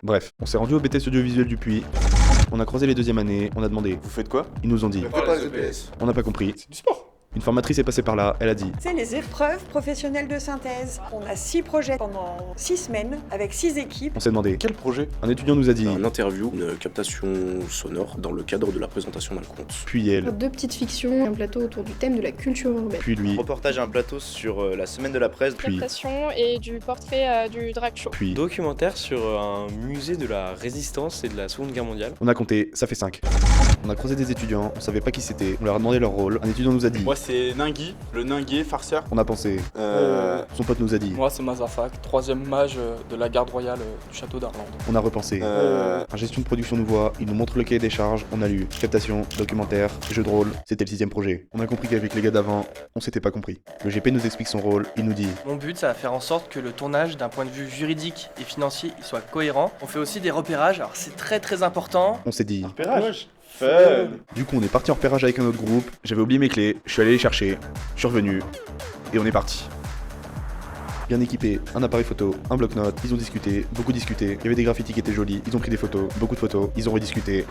Bref, on s'est rendu au BTS audiovisuel du Puy. On a croisé les deuxièmes années, on a demandé. Vous faites quoi? Ils nous ont dit. Prépare les EPS. On n'a pas compris. C'est du sport. Une formatrice est passée par là, elle a dit. C'est les épreuves professionnelles de synthèse. On a 6 projets pendant 6 semaines avec 6 équipes. On s'est demandé. Quel projet? Un étudiant nous a dit. Une interview, une captation sonore dans le cadre de la présentation d'un conte. Puis elle. 2 petites fictions, un plateau autour du thème de la culture urbaine. Puis lui. Reportage à un plateau sur la semaine de la presse. Puis. Prestation et du portrait du drag show. Puis. Documentaire sur un musée de la résistance et de la Seconde Guerre mondiale. On a compté, ça fait 5. On a croisé des étudiants, on savait pas qui c'était, on leur a demandé leur rôle. Un étudiant nous a dit. Moi c'est Ningui, le Ningué farceur. On a pensé. Son pote nous a dit. Moi c'est Mazafak, 3ème mage de la garde royale du château d'Arlande. On a repensé. Un gestion de production nous voit, il nous montre le cahier des charges, on a lu. Captation, documentaire, jeu de rôle, c'était le 6ème projet. On a compris qu'avec les gars d'avant, on s'était pas compris. Le GP nous explique son rôle, il nous dit. Mon but, ça va faire en sorte que le tournage, d'un point de vue juridique et financier, il soit cohérent. On fait aussi des repérages, alors c'est très important. On s'est dit. Repérage. Fun. Du coup, on est parti en repérage avec un autre groupe, j'avais oublié mes clés, je suis allé les chercher, je suis revenu, et on est parti. Bien équipé, un appareil photo, un bloc-notes, ils ont discuté, beaucoup discuté, il y avait des graffitis qui étaient jolis, ils ont pris des photos, beaucoup de photos, ils ont rediscuté, et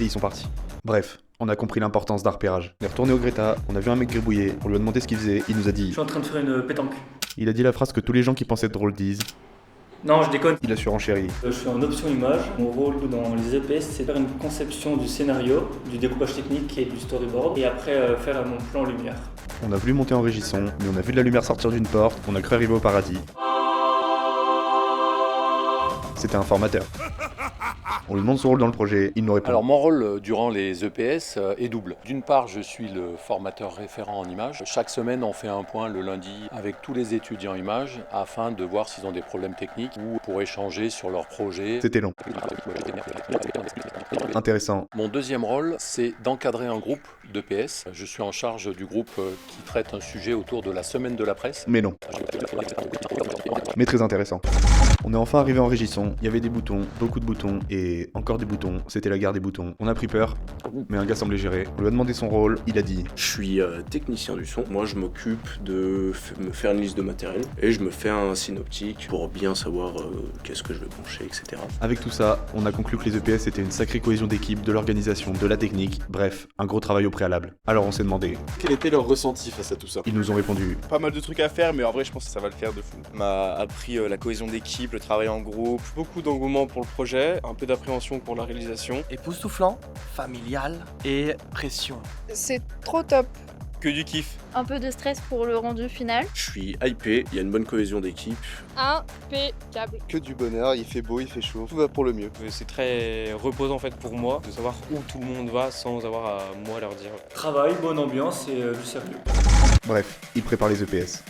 ils sont partis. Bref, on a compris l'importance d'un repérage. On est retourné au Greta, on a vu un mec gribouiller, on lui a demandé ce qu'il faisait, il nous a dit. Je suis en train de faire une pétanque. Il a dit la phrase que tous les gens qui pensaient être drôles disent. Non, je déconne. Il a surenchéri. Je suis en option image. Mon rôle dans les EPS, c'est faire une conception du scénario, du découpage technique et du storyboard, et après faire mon plan lumière. On a voulu monter en régisson, mais on a vu de la lumière sortir d'une porte, on a cru arriver au paradis. C'était un formateur. On lui demande son rôle dans le projet, il nous répond. Alors mon rôle durant les EPS est double. D'une part, je suis le formateur référent en images. Chaque semaine, on fait un point le lundi avec tous les étudiants images afin de voir s'ils ont des problèmes techniques ou pour échanger sur leur projet. C'était long. Intéressant. Mon deuxième rôle, c'est d'encadrer un groupe d'EPS. Je suis en charge du groupe qui traite un sujet autour de la semaine de la presse. Mais non. Mais très intéressant. On est enfin arrivé en régisson, il y avait des boutons, beaucoup de boutons, et encore des boutons, c'était la guerre des boutons. On a pris peur, mais un gars semblait gérer. On lui a demandé son rôle, il a dit. Je suis technicien du son. Moi, je m'occupe de me faire une liste de matériel et je me fais un synoptique pour bien savoir qu'est-ce que je vais brancher, etc. Avec tout ça, on a conclu que les EPS c'était une sacrée cohésion d'équipe, de l'organisation, de la technique, bref, un gros travail au préalable. Alors on s'est demandé. Quel était leur ressenti face à tout ça? Ils nous ont répondu. Pas mal de trucs à faire, mais en vrai, je pense que ça va le faire de fou. M'a appris la cohésion d'équipe, le travail en groupe, beaucoup d'engouement pour le projet, un peu d'appréhension pour la réalisation. Époustouflant, familial et pression. C'est trop top. Que du kiff. Un peu de stress pour le rendu final. Je suis hypé, il y a une bonne cohésion d'équipe. Impeccable. Que du bonheur, il fait beau, il fait chaud, tout va pour le mieux. C'est très reposant en fait pour moi de savoir où tout le monde va sans avoir à moi leur dire. Travail, bonne ambiance et du sérieux. Bref, ils préparent les EPS.